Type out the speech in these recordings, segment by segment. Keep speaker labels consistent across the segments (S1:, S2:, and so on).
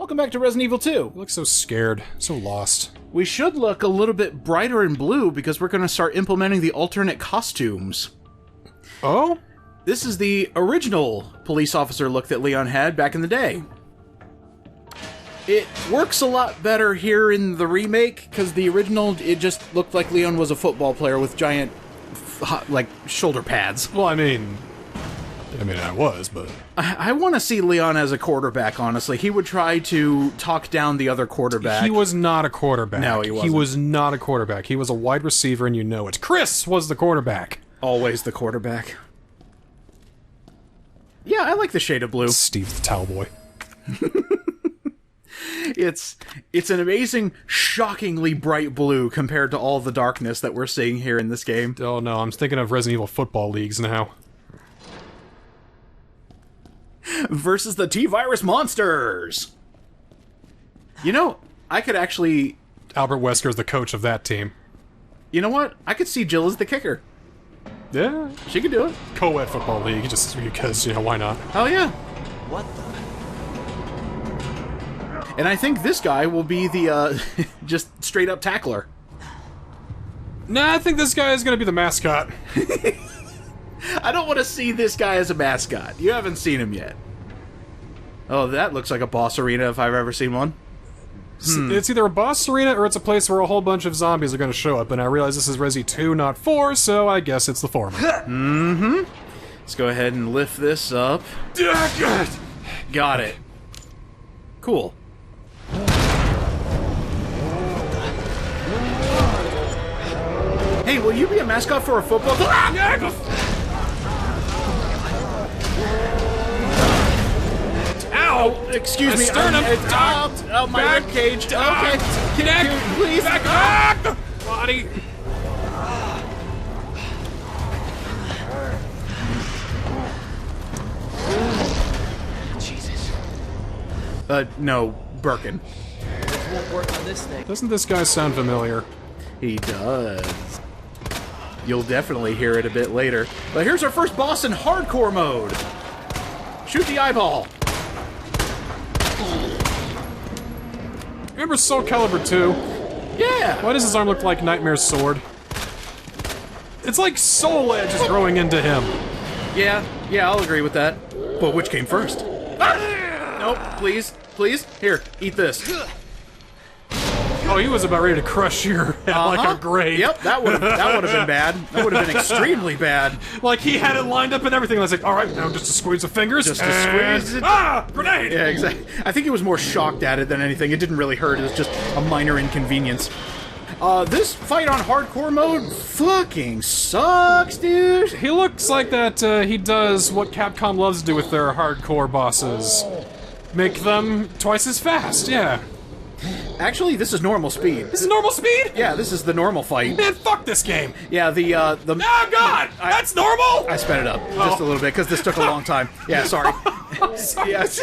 S1: Welcome back to Resident Evil 2.
S2: You look so scared, so lost.
S1: We should look a little bit brighter in blue because we're going to start implementing the alternate costumes.
S2: Oh?
S1: This is the original police officer look that Leon had back in the day. It works a lot better here in the remake, because the original, it just looked like Leon was a football player with giant, like, shoulder pads.
S2: Well, I mean, I was, but...
S1: I want to see Leon as a quarterback, honestly. He would try to talk down the other quarterback.
S2: He was not a quarterback.
S1: No, he wasn't.
S2: He was not a quarterback. He was a wide receiver, and you know it. Chris was the quarterback.
S1: Always the quarterback. Yeah, I like the shade of blue.
S2: Steve the towel boy.
S1: It's an amazing, shockingly bright blue compared to all the darkness that we're seeing here in this game.
S2: Oh no, I'm thinking of Resident Evil football leagues now.
S1: Versus the T-Virus monsters! You know, I could actually...
S2: Albert Wesker's the coach of that team.
S1: You know what? I could see Jill as the kicker.
S2: Yeah.
S1: She could do it.
S2: Co-ed football league, just because, you know, why not?
S1: Oh yeah.
S3: What the...
S1: And I think this guy will be the, just straight-up tackler.
S2: Nah, I think this guy is gonna be the mascot.
S1: I don't want to see this guy as a mascot. You haven't seen him yet. Oh, that looks like a boss arena if I've ever seen one.
S2: It's either a boss arena or it's a place where a whole bunch of zombies are gonna show up, and I realize this is Resi 2, not 4, so I guess it's the former.
S1: Mm-hmm. Let's go ahead and lift this up. Got it. Cool. Hey, will you be a mascot for a football team? Ow! Excuse me.
S2: Sternum.
S1: Oh, my rib cage. Okay.
S2: Neck.
S1: Please.
S2: Back up. Body.
S3: Jesus.
S1: No, Birkin.
S3: This won't work on this thing.
S2: Doesn't this guy sound familiar?
S1: He does. You'll definitely hear it a bit later. But here's our first boss in hardcore mode. Shoot the eyeball.
S2: Remember Soul Calibur 2?
S1: Yeah.
S2: Why does his arm look like Nightmare's sword? It's like Soul Edge is growing into him.
S1: Yeah, I'll agree with that. But which came first? Ah! Nope, please. Here, eat this.
S2: Oh, he was about ready to crush your head like a grape.
S1: Yep, that would have been bad. That would have been extremely bad.
S2: Like he had it lined up and everything. I was like, all right, now just to squeeze the fingers.
S1: Just to squeeze it.
S2: Ah, grenade!
S1: Yeah, exactly. I think he was more shocked at it than anything. It didn't really hurt. It was just a minor inconvenience. This fight on hardcore mode fucking sucks, dude.
S2: He looks like that. He does what Capcom loves to do with their hardcore bosses: make them twice as fast. Yeah.
S1: Actually, this is normal speed.
S2: This is normal speed?
S1: Yeah, this is the normal fight.
S2: Man, fuck this game.
S1: Yeah, the
S2: Oh God, that's normal.
S1: I sped it up just a little bit because this took a long time. Yeah, sorry. Yes.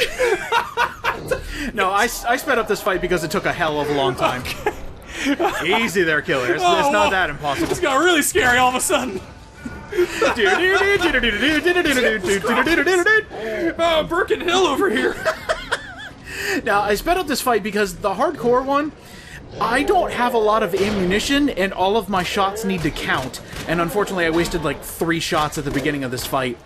S1: No, I sped up this fight because it took a hell of a long time. Okay. Easy there, killer. It's not that impossible.
S2: This got really scary all of a sudden. Oh, Birkin Hill over here.
S1: Now, I sped up this fight because the hardcore one, I don't have a lot of ammunition, and all of my shots need to count. And unfortunately, I wasted like 3 shots at the beginning of this fight.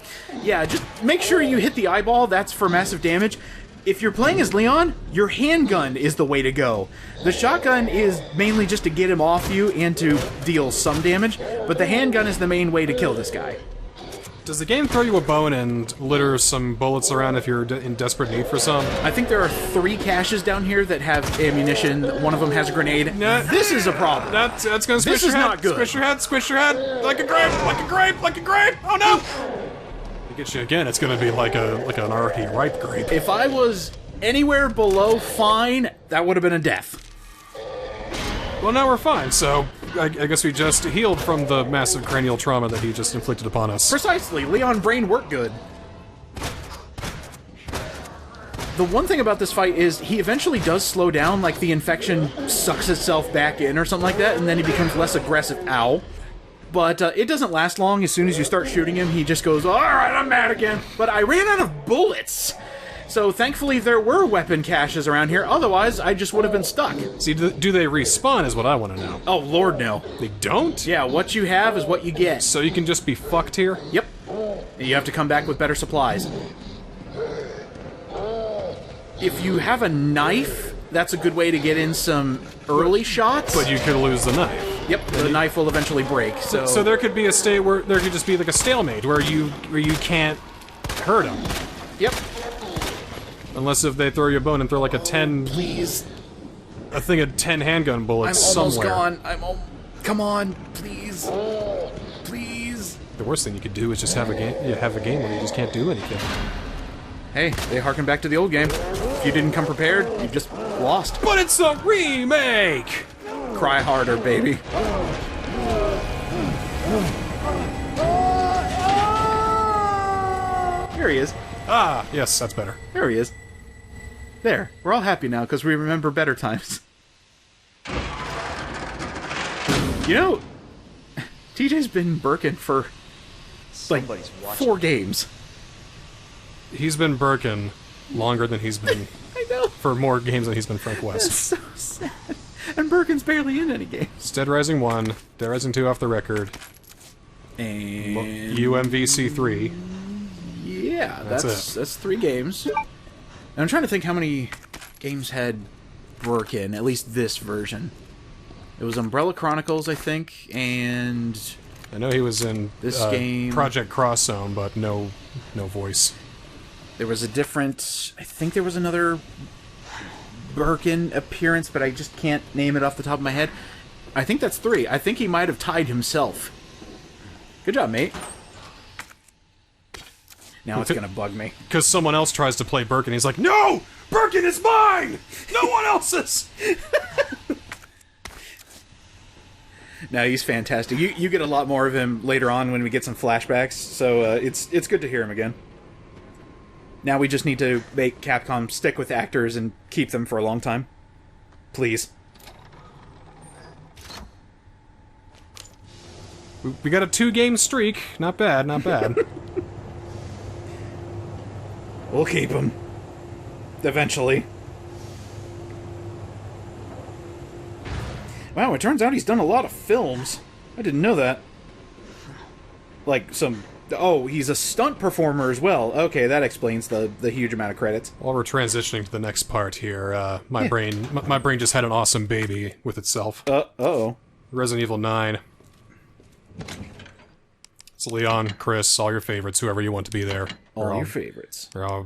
S1: Yeah, just make sure you hit the eyeball. That's for massive damage. If you're playing as Leon, your handgun is the way to go. The shotgun is mainly just to get him off you and to deal some damage, but the handgun is the main way to kill this guy.
S2: Does the game throw you a bone and litter some bullets around if you're in desperate need for some?
S1: I think there are 3 caches down here that have ammunition. One of them has a grenade.
S2: Nah.
S1: This is a problem.
S2: That's gonna squish
S1: This
S2: your
S1: is
S2: head.
S1: not good.
S2: Squish your head. Squish your head. Like a grape. Like a grape. Like a grape. Oh no! If it gets you again, it's gonna be like an already ripe grape.
S1: If I was anywhere below fine, that would have been a death.
S2: Well, now we're fine. So I guess we just healed from the massive cranial trauma that he just inflicted upon us.
S1: Precisely. Leon brain worked good. The one thing about this fight is he eventually does slow down, like the infection sucks itself back in or something like that, and then he becomes less aggressive. Ow. But it doesn't last long. As soon as you start shooting him, he just goes, alright, I'm mad again. But I ran out of bullets. So thankfully there were weapon caches around here, otherwise I just would have been stuck.
S2: See, do they respawn is what I want to know.
S1: Oh, Lord, no.
S2: They don't?
S1: Yeah, what you have is what you get.
S2: So you can just be fucked here?
S1: Yep. And you have to come back with better supplies. If you have a knife, that's a good way to get in some early shots.
S2: But you could lose the knife.
S1: Yep, the knife will eventually break, so...
S2: So there could be a state where there could just be like a stalemate where you can't hurt them.
S1: Yep.
S2: Unless if they throw you a bone and throw like a 10...
S1: Please.
S2: A thing of 10 handgun bullets
S1: I'm almost
S2: somewhere.
S1: gone. Come on, please. Please.
S2: The worst thing you could do is just have a game. Yeah, have a game where you just can't do anything.
S1: Hey, they harken back to the old game. If you didn't come prepared, you just lost.
S2: But it's a remake.
S1: Cry harder, baby. Here he is.
S2: Ah, yes, that's better.
S1: There he is. There. We're all happy now because we remember better times. You know, TJ's been Birkin for like
S3: Somebody's watching.
S1: 4 games.
S2: He's been Birkin longer than he's been
S1: I know.
S2: for more games than he's been Frank West.
S1: That's so sad. And Birkin's barely in any games.
S2: It's Dead Rising 1, Dead Rising 2 off the record,
S1: And
S2: UMVC 3.
S1: yeah,
S2: That's
S1: that's 3 games. And I'm trying to think how many games had Birkin, at least this version. It was Umbrella Chronicles, I think, and
S2: I know he was in
S1: This game-
S2: Project Cross Zone, but no voice.
S1: there was a different... I think there was another Birkin appearance, but I just can't name it off the top of my head. I think that's 3. I think he might have tied himself. Good job, mate. Now it's gonna bug me.
S2: Because someone else tries to play Birkin, he's like, no! Birkin is mine! No one else's!
S1: No, he's fantastic. You get a lot more of him later on when we get some flashbacks, so it's good to hear him again. Now we just need to make Capcom stick with actors and keep them for a long time. Please.
S2: We got a 2-game streak. Not bad, not bad.
S1: We'll keep him. Eventually. Wow, it turns out he's done a lot of films. I didn't know that. Like some... Oh, he's a stunt performer as well. Okay, that explains the huge amount of credits.
S2: While we're transitioning to the next part here, my brain just had an awesome baby with itself.
S1: Uh-oh.
S2: Resident Evil 9. It's Leon, Chris, all your favorites, whoever you want to be there.
S1: All your favorites.
S2: They're all,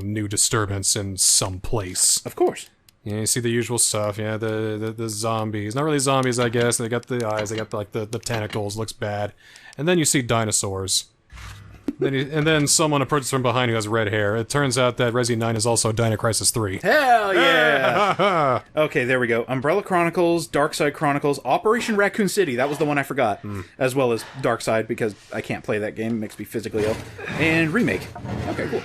S2: new disturbance in some place.
S1: Of course.
S2: Yeah, you see the usual stuff. Yeah, the zombies. Not really zombies, I guess. They got the eyes. They got the tentacles. Looks bad. And then you see dinosaurs. And then someone approaches from behind who has red hair. It turns out that Resi 9 is also Dino Crisis 3.
S1: Hell yeah! Okay, there we go. Umbrella Chronicles, Darkside Chronicles, Operation Raccoon City. That was the one I forgot. As well as Darkside, because I can't play that game. It makes me physically ill. And Remake. Okay, cool.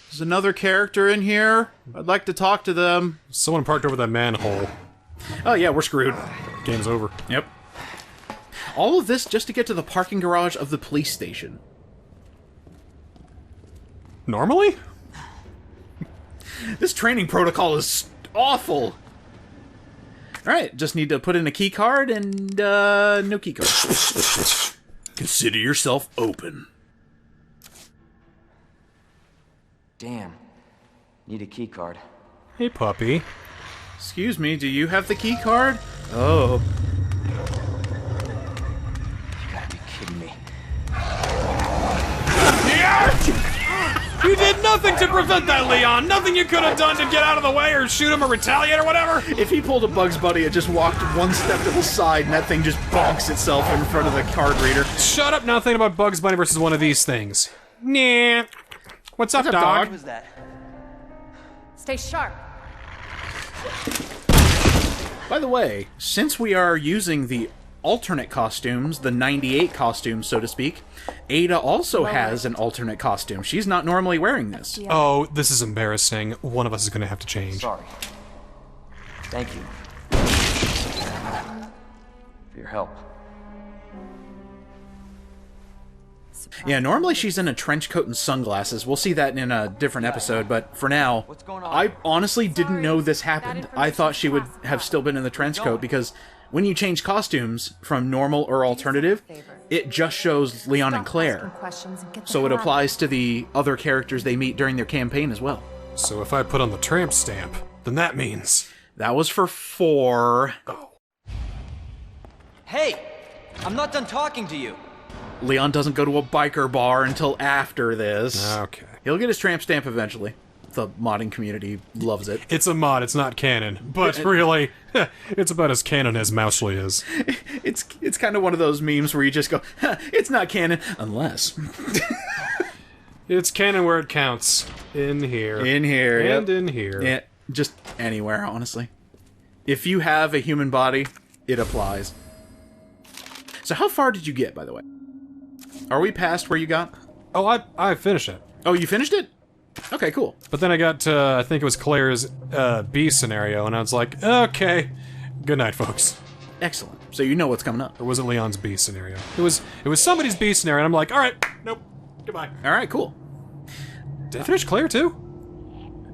S1: There's another character in here. I'd like to talk to them.
S2: Someone parked over that manhole.
S1: Oh yeah, we're screwed.
S2: Game's over.
S1: Yep. All of this just to get to the parking garage of the police station.
S2: Normally?
S1: This training protocol is awful. Alright, just need to put in a key card and, no key card. Consider yourself open.
S3: Damn. Need a key card.
S2: Hey, puppy.
S1: Excuse me, do you have the key card? Oh.
S3: You gotta be kidding me.
S2: You did nothing to prevent that, Leon! Nothing you could have done to get out of the way or shoot him or retaliate or whatever!
S1: If he pulled a Bugs Bunny, it just walked one step to the side and that thing just bonks itself in front of the card reader.
S2: Shut up now thinking about Bugs Bunny versus one of these things. Nah. What's up,
S1: up,
S2: dog?
S3: What was that?
S4: Stay sharp.
S1: By the way, since we are using the alternate costumes, the 98 costumes, so to speak, Ada also has an alternate costume. She's not normally wearing this.
S2: Oh, this is embarrassing. One of us is gonna have to change.
S3: Sorry. Thank you. For your help.
S1: Yeah, normally she's in a trench coat and sunglasses. We'll see that in a different episode, but for now, I honestly didn't know this happened. I thought she would have still been in the trench coat because when you change costumes from normal or alternative, it just shows Leon and Claire. So it applies to the other characters they meet during their campaign as well.
S2: So if I put on the tramp stamp, then that means...
S1: That was for 4.
S2: Oh.
S3: Hey! I'm not done talking to you!
S1: Leon doesn't go to a biker bar until after this.
S2: Okay.
S1: He'll get his tramp stamp eventually. The modding community loves it.
S2: It's a mod, it's not canon. But really, it's about as canon as Mousely is.
S1: It's kind of one of those memes where you just go, it's not canon, unless...
S2: It's canon where it counts. In here.
S1: In here,
S2: And
S1: yep.
S2: in here.
S1: Yeah, just anywhere, honestly. If you have a human body, it applies. So how far did you get, by the way? Are we past where you got?
S2: Oh, I finished it.
S1: Oh, you finished it? Okay, cool.
S2: But then I got to, I think it was Claire's B scenario, and I was like, okay, good night, folks.
S1: Excellent. So you know what's coming up.
S2: Or was it Leon's B scenario? It was somebody's B scenario, and I'm like, alright, nope, goodbye.
S1: Alright, cool.
S2: Did I finish Claire too?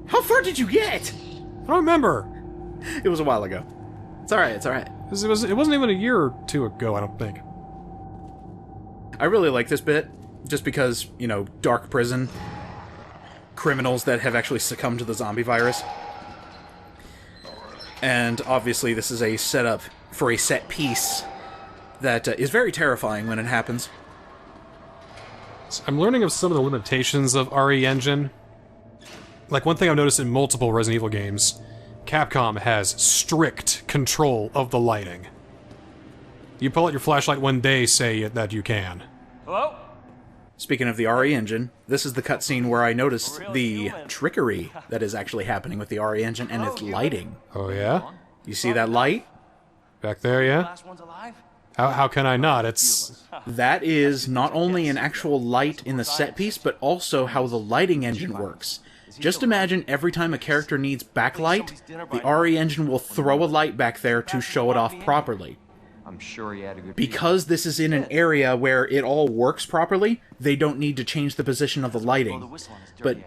S1: How far did you get?
S2: I don't remember.
S1: It was a while ago. It's alright, it's alright.
S2: It wasn't even a year or two ago, I don't think.
S1: I really like this bit, just because, you know, dark prison, criminals that have actually succumbed to the zombie virus. And obviously this is a setup for a set piece that is very terrifying when it happens.
S2: I'm learning of some of the limitations of RE Engine. Like, one thing I've noticed in multiple Resident Evil games, Capcom has strict control of the lighting. You pull out your flashlight when they say that you can.
S3: Hello?
S1: Speaking of the RE engine, this is the cutscene where I noticed the trickery that is actually happening with the RE engine and its lighting.
S2: Oh yeah?
S1: You see that light?
S2: Back there, yeah?
S3: Last one's alive?
S2: How can I not? It's...
S1: That is not only an actual light in the set piece, but also how the lighting engine works. Just imagine every time a character needs backlight, the RE engine will throw a light back there to show it off properly.
S3: I'm sure he had a good...
S1: Because this is in an area where it all works properly, they don't need to change the position of the lighting. But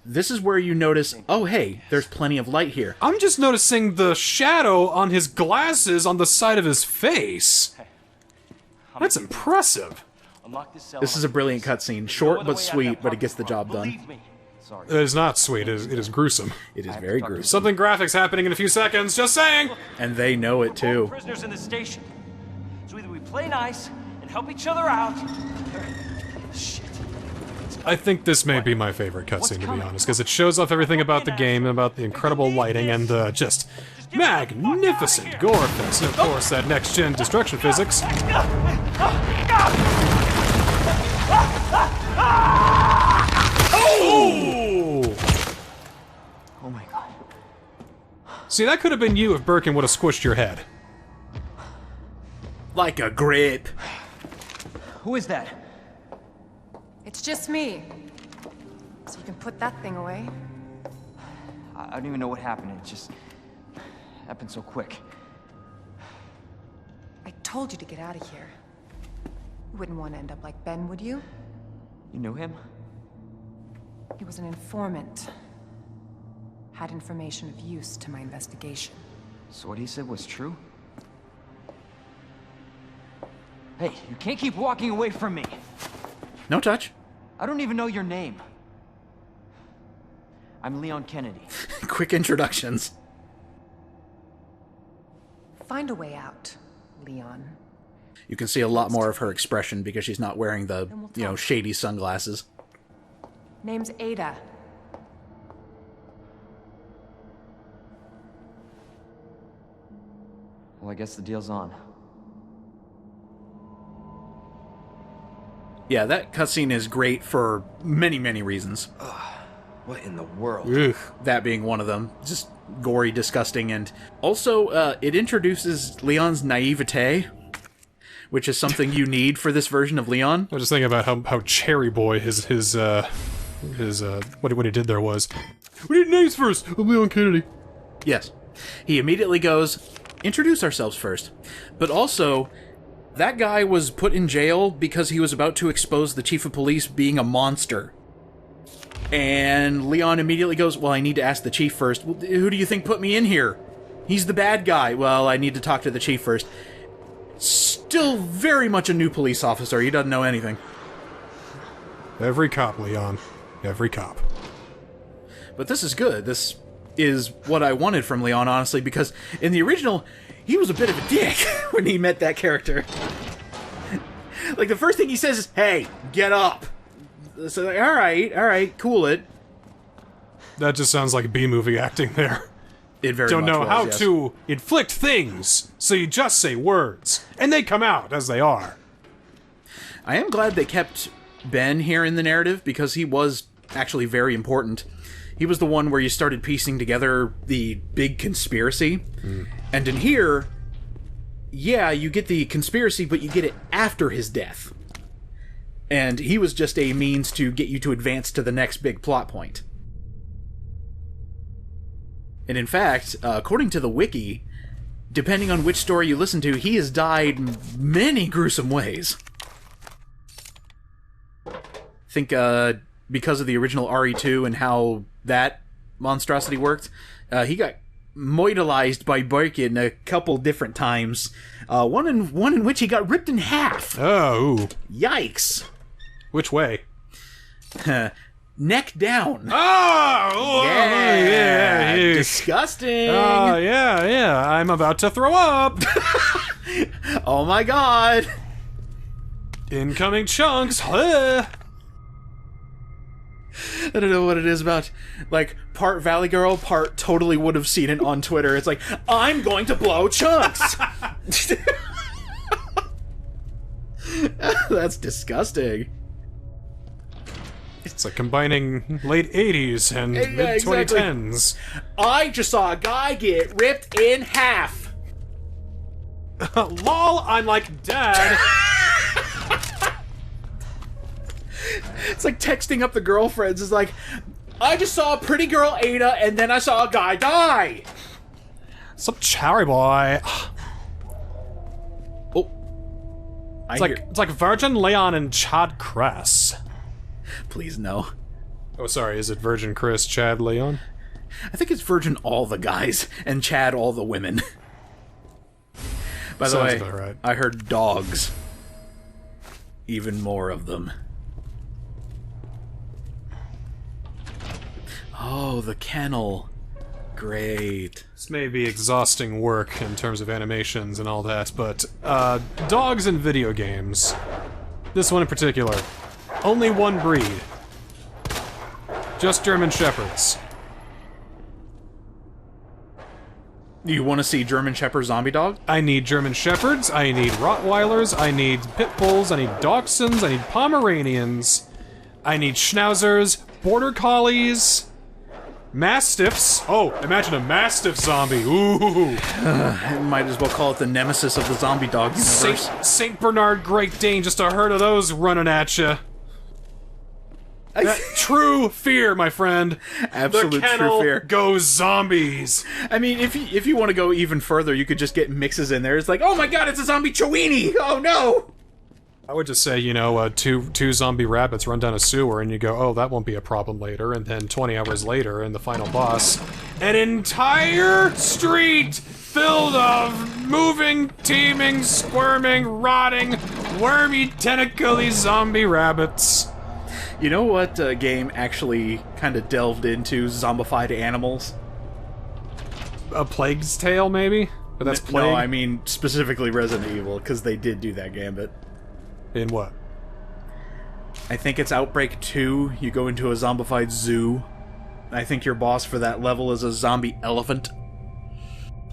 S1: this is where you notice, oh hey, there's plenty of light here.
S2: I'm just noticing the shadow on his glasses on the side of his face. That's impressive.
S1: This is a brilliant cutscene, short but sweet, but it gets the job done.
S3: Sorry.
S2: It is not sweet, it is gruesome.
S1: It is very gruesome.
S2: Something graphic's happening in a few seconds, just saying!
S1: And they know it too.
S5: Prisoners in the station. So either we play nice and help each other out, or... Shit.
S2: I think this may be my favorite cutscene, to be honest, because it shows off everything about the game, about the incredible lighting, and the just magnificent gore effects, and of course that next-gen destruction physics. Oh!
S3: Oh my god.
S2: See, that could have been you if Birkin would have squished your head.
S1: Like a grape.
S3: Who is that?
S4: It's just me. So you can put that thing away.
S3: I don't even know what happened. It just... happened so quick.
S4: I told you to get out of here. You wouldn't want to end up like Ben, would you?
S3: You knew him?
S4: He was an informant. Had information of use to my investigation.
S3: So what he said was true? Hey, you can't keep walking away from me.
S1: No touch.
S3: I don't even know your name. I'm Leon Kennedy.
S1: Quick introductions.
S4: Find a way out, Leon.
S1: You can see a lot more of her expression because she's not wearing the, you know, shady sunglasses.
S4: Name's Ada.
S3: Well, I guess the deal's on.
S1: Yeah, that cutscene is great for many, many reasons.
S3: What in the world?
S2: Ugh.
S1: That being one of them. Just gory, disgusting, and also it introduces Leon's naivete, which is something you need for this version of Leon.
S2: I was just thinking about how Cherry Boy what he did there was. We need names first. I'm Leon Kennedy.
S1: Yes. He immediately goes, introduce ourselves first. But also, That guy was put in jail because he was about to expose the chief of police being a monster. And Leon immediately goes, well, I need to ask the chief first. Well, who do you think put me in here? He's the bad guy. Well, I need to talk to the chief first. Still very much a new police officer. He doesn't know anything.
S2: Every cop, Leon. Every cop.
S1: But this is good. This is what I wanted from Leon, honestly, because in the original, he was a bit of a dick when he met that character. Like, the first thing he says is, hey, get up. So, like, alright, cool it.
S2: That just sounds like B-movie acting there.
S1: It very
S2: Don't
S1: much
S2: know
S1: was,
S2: how
S1: yes.
S2: to inflict things, so you just say words, and they come out as they are.
S1: I am glad they kept Ben here in the narrative, because he was actually very important. He was the one where you started piecing together the big conspiracy. And in here, yeah, you get the conspiracy, but you get it after his death. And he was just a means to get you to advance to the next big plot point. And in fact, according to the wiki, depending on which story you listen to, he has died many gruesome ways. I think because of the original RE2 and how that monstrosity worked, he got moidalized by Birkin a couple different times. One in which he got ripped in half.
S2: Oh, ooh.
S1: Yikes.
S2: Which way?
S1: Neck down.
S2: Oh!
S1: Yeah,
S2: yeah.
S1: disgusting.
S2: Yeah, I'm about to throw up!
S1: Oh my god.
S2: Incoming chunks!
S1: I don't know what it is about, like, part Valley Girl, part totally would have seen it on Twitter. It's like, I'm going to blow chunks! That's disgusting.
S2: It's like combining late 80s and
S1: Yeah,
S2: mid-2010s.
S1: I just saw a guy get ripped in half.
S2: LOL, I'm like, Dad!
S1: It's like texting up the girlfriends. It's like, I just saw a pretty girl Ada, and then I saw a guy die.
S2: Some cherry boy.
S1: Oh.
S2: It's like Virgin Leon and Chad Cress.
S1: Please, no.
S2: Oh, sorry, is it Virgin Chris, Chad Leon?
S1: I think it's Virgin all the guys, and Chad all the women. By the
S2: Sounds
S1: way,
S2: about right.
S1: I heard dogs. Even more of them. Oh, the kennel. Great.
S2: This may be exhausting work in terms of animations and all that, but, dogs in video games. This one in particular. Only one breed. Just German Shepherds.
S1: You want to see German Shepherd zombie dog?
S2: I need German Shepherds, I need Rottweilers, I need Pit Bulls, I need Dachshunds, I need Pomeranians, I need Schnauzers, Border Collies, Mastiffs. Oh, imagine a Mastiff zombie. Ooh.
S1: Might as well call it the nemesis of the zombie dog universe.
S2: Saint Bernard Great Dane, just a herd of those running at you. That true fear, my friend.
S1: Absolute
S2: the kennel
S1: true fear.
S2: Goes zombies.
S1: I mean, if you want to go even further, you could just get mixes in there. It's like, oh my god, it's a zombie Chowini! Oh no!
S2: I would just say, you know, two zombie rabbits run down a sewer, and you go, oh, that won't be a problem later. And then 20 hours later, in the final boss, an entire street filled of moving, teeming, squirming, rotting, wormy, tentacly zombie rabbits.
S1: You know what game actually kind of delved into zombified animals?
S2: A Plague's Tale, maybe? But that's Plague?
S1: No, I mean specifically Resident Evil, because they did do that gambit.
S2: In what?
S1: I think it's Outbreak 2. You go into a zombified zoo. I think your boss for that level is a zombie elephant.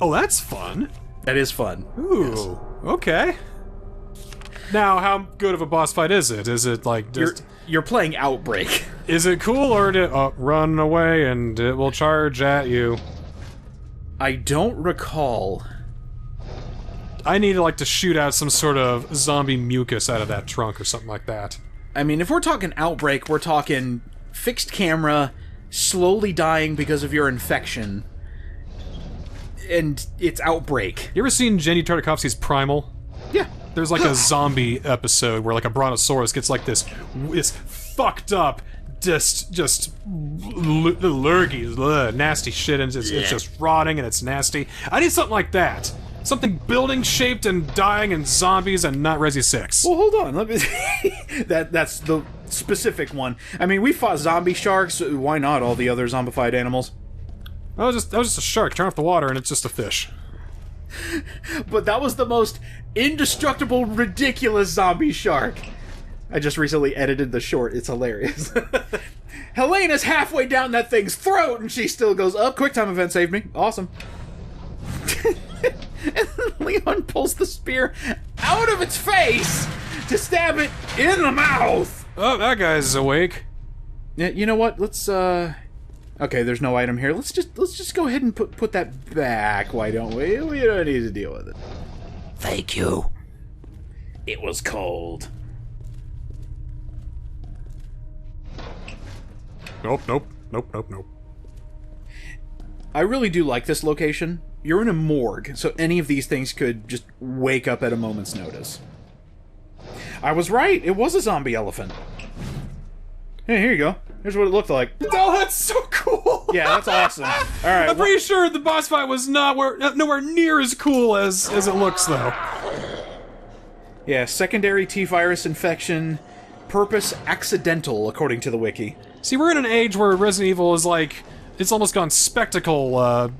S2: Oh, that's fun.
S1: That is fun.
S2: Ooh, okay. Now, how good of a boss fight is it? Is it like just...
S1: You're playing Outbreak.
S2: Is it cool, or did run away and it will charge at you?
S1: I don't recall.
S2: I need like to shoot out some sort of zombie mucus out of that trunk or something like that.
S1: I mean, if we're talking Outbreak, we're talking fixed camera, slowly dying because of your infection, and it's Outbreak.
S2: You ever seen Jenny Tartakovsky's Primal?
S1: Yeah.
S2: there's like a zombie episode where like a brontosaurus gets like this fucked up, just lurgy, nasty shit, and it's just rotting and it's nasty. I need something like that. Something building shaped and dying and zombies and not Resi 6.
S1: Well, hold on. Let me. That's the specific one. I mean, we fought zombie sharks. Why not all the other zombified animals?
S2: That was just a shark. Turn off the water and it's just a fish.
S1: But that was the most indestructible, ridiculous zombie shark. I just recently edited the short. It's hilarious. Helena's halfway down that thing's throat, and she still goes, "Up, QuickTime event saved me. Awesome." And then Leon pulls the spear out of its face to stab it in the mouth.
S2: Oh, that guy's awake.
S1: Yeah, you know what? Let's okay, there's no item here. Let's just go ahead and put that back. Why don't we? We don't need to deal with it. Thank you. It was cold.
S2: Nope.
S1: I really do like this location. You're in a morgue, so any of these things could just wake up at a moment's notice. I was right. It was a zombie elephant. Hey, here you go. Here's what it looked like.
S2: Oh, that's so cool!
S1: Yeah, that's awesome. All right.
S2: I'm pretty sure the boss fight was nowhere near as cool as it looks, though.
S1: Yeah, secondary T-virus infection, purpose accidental, according to the wiki.
S2: See, we're in an age where Resident Evil is like... It's almost gone spectacle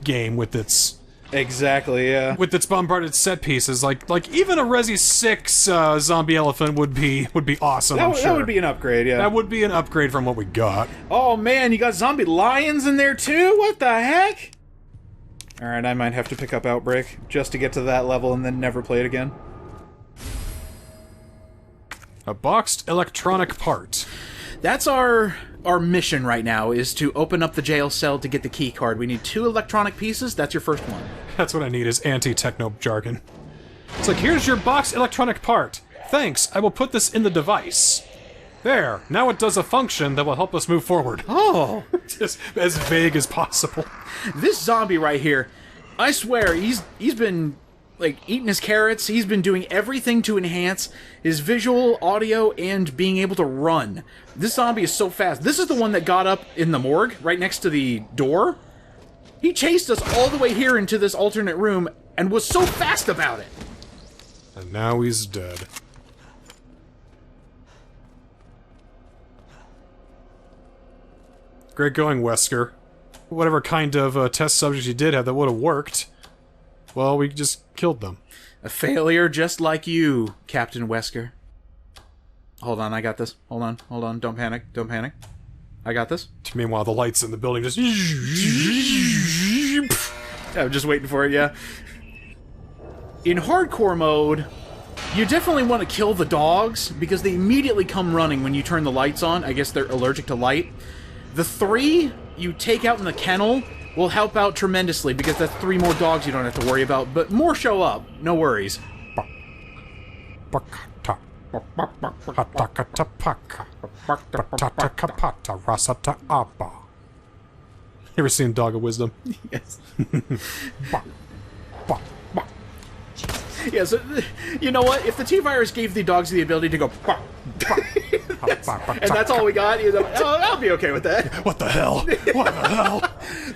S2: game with its...
S1: Exactly, yeah.
S2: With its bombarded set pieces. Like even a Resi 6 zombie elephant would be awesome, I'm sure.
S1: That would be an upgrade, yeah.
S2: That would be an upgrade from what we got.
S1: Oh man, you got zombie lions in there too? What the heck? Alright, I might have to pick up Outbreak just to get to that level and then never play it again.
S2: A boxed electronic part.
S1: That's our mission right now, is to open up the jail cell to get the key card. We need 2 electronic pieces. That's your first one.
S2: That's what I need, is anti-techno jargon. It's like, here's your boxed electronic part. Thanks, I will put this in the device. There, now it does a function that will help us move forward.
S1: Oh!
S2: Just as vague as possible.
S1: This zombie right here, I swear, he's been... like, eating his carrots. He's been doing everything to enhance his visual, audio, and being able to run. This zombie is so fast. This is the one that got up in the morgue, right next to the door. He chased us all the way here into this alternate room, and was so fast about it.
S2: And now he's dead. Great going, Wesker. Whatever kind of test subjects you did have that would have worked. Well, we just killed them.
S1: A failure just like you, Captain Wesker. Hold on, I got this. Hold on. Don't panic. I got this.
S2: Meanwhile, the lights in the building just...
S1: I'm just waiting for it, yeah. In hardcore mode, you definitely want to kill the dogs, because they immediately come running when you turn the lights on. I guess they're allergic to light. The 3 you take out in the kennel will help out tremendously, because that's 3 more dogs you don't have to worry about, but more show up. No worries.
S2: You ever seen Dog of Wisdom?
S1: Yes. Yeah, so, you know what? If the T-Virus gave the dogs the ability to go... and that's all we got, you know, I'll be okay with that.
S2: What the hell? What the hell?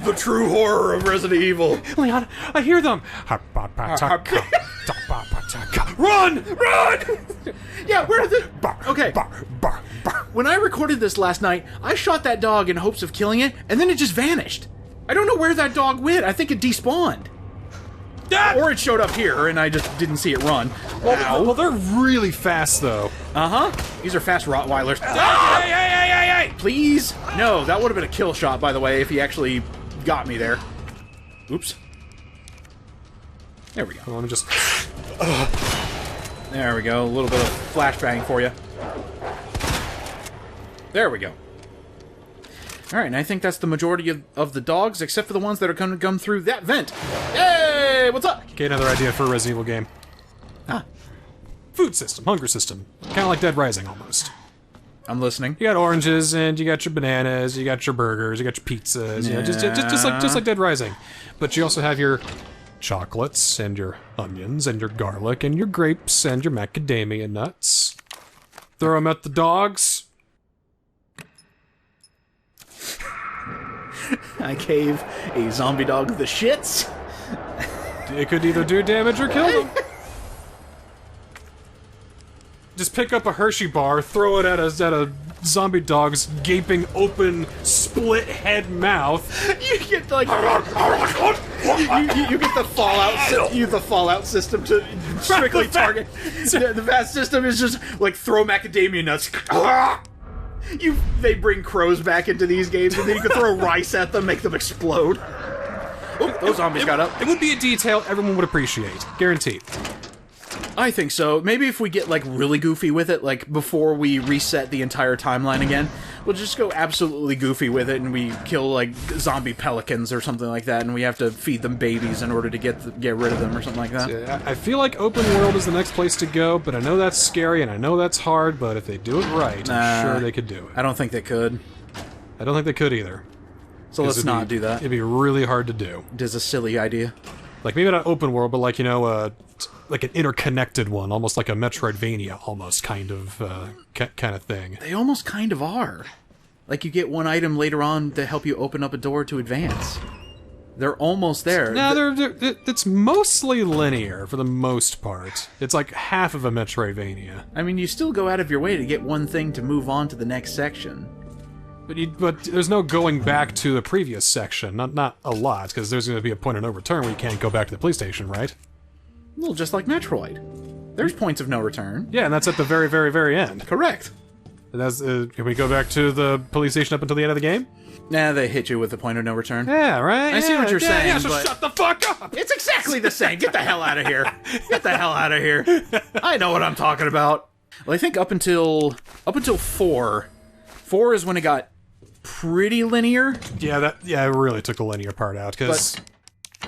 S1: The true horror of Resident Evil.
S2: Leon, I hear them! Run! Run!
S1: Yeah, where did the... Okay. When I recorded this last night, I shot that dog in hopes of killing it, and then it just vanished. I don't know where that dog went. I think it despawned. Or it showed up here, and I just didn't see it run.
S2: Well, they're really fast, though.
S1: Uh-huh. These are fast Rottweilers.
S2: Hey!
S1: Please? No, that would have been a kill shot, by the way, if he actually got me there. Oops. There we go.
S2: Well, let me just...
S1: There we go. A little bit of flashbang for you. There we go. Alright, and I think that's the majority of the dogs, except for the ones that are going to come through that vent. Hey, what's up?
S2: Okay, another idea for a Resident Evil game.
S1: Ah.
S2: Food system, hunger system. Kind of like Dead Rising, almost.
S1: I'm listening.
S2: You got oranges, and you got your bananas, you got your burgers, you got your pizzas, you know, just like Dead Rising. But you also have your chocolates, and your onions, and your garlic, and your grapes, and your macadamia nuts. Throw them at the dogs.
S1: I gave a zombie dog the shits.
S2: It could either do damage or kill them. Just pick up a Hershey bar, throw it at a zombie dog's gaping open, split head mouth.
S1: You get like you get the Fallout system to strictly target. The VATS system is just like throw macadamia nuts. They bring crows back into these games, and then you can throw rice at them, make them explode. Oh, those zombies got up.
S2: It would be a detail everyone would appreciate, guaranteed.
S1: I think so. Maybe if we get, like, really goofy with it, like, before we reset the entire timeline again, we'll just go absolutely goofy with it, and we kill, like, zombie pelicans or something like that, and we have to feed them babies in order to get rid of them or something like that.
S2: Yeah, I feel like open world is the next place to go, but I know that's scary, and I know that's hard, but if they do it right, I'm sure they could do it.
S1: I don't think they could.
S2: I don't think they could either.
S1: So let's not do that.
S2: It'd be really hard to do.
S1: It is a silly idea.
S2: Like, maybe not open world, but like, you know, like an interconnected one, almost like a Metroidvania, almost kind of thing.
S1: They almost kind of are. Like, you get one item later on to help you open up a door to advance. They're almost there.
S2: No, it's mostly linear for the most part. It's like half of a Metroidvania.
S1: I mean, you still go out of your way to get one thing to move on to the next section.
S2: But there's no going back to the previous section. Not a lot, because there's going to be a point of no return where you can't go back to the police station, right?
S1: Well, just like Metroid. There's points of no return.
S2: Yeah, and that's at the very, very, very end.
S1: Correct.
S2: And that's, can we go back to the police station up until the end of the game?
S1: Nah, they hit you with the point of no return.
S2: Yeah, right?
S1: I see what you're saying,
S2: Yeah, so
S1: but
S2: shut the fuck up!
S1: it's exactly the same. Get the hell out of here. Get the hell out of here. I know what I'm talking about. Well, I think up until 4. 4 is when it got pretty linear.
S2: Yeah, it really took the linear part out, because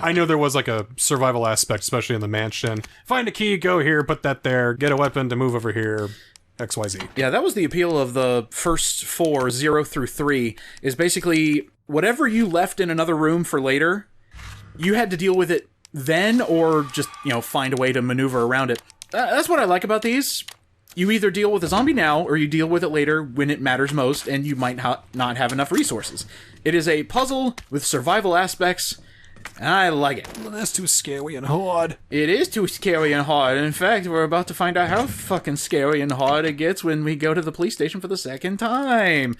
S2: I know there was like a survival aspect, especially in the mansion. Find a key, go here, put that there, get a weapon to move over here, XYZ.
S1: Yeah, that was the appeal of the first 4, 0 through 3, is basically whatever you left in another room for later, you had to deal with it then, or just, find a way to maneuver around it. That's what I like about these. You either deal with a zombie now, or you deal with it later when it matters most, and you might not have enough resources. It is a puzzle with survival aspects, and I like it.
S2: Well, that's too scary and hard.
S1: It is too scary and hard. In fact, we're about to find out how fucking scary and hard it gets when we go to the police station for the second time.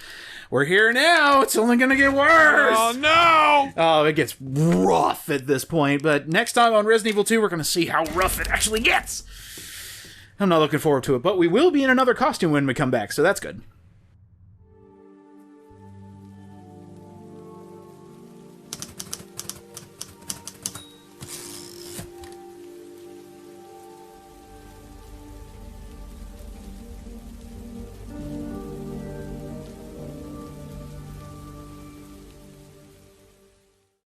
S1: We're here now. It's only gonna get worse.
S2: Oh, no!
S1: Oh, it gets rough at this point, but next time on Resident Evil 2, we're gonna see how rough it actually gets. I'm not looking forward to it, but we will be in another costume when we come back, so that's good.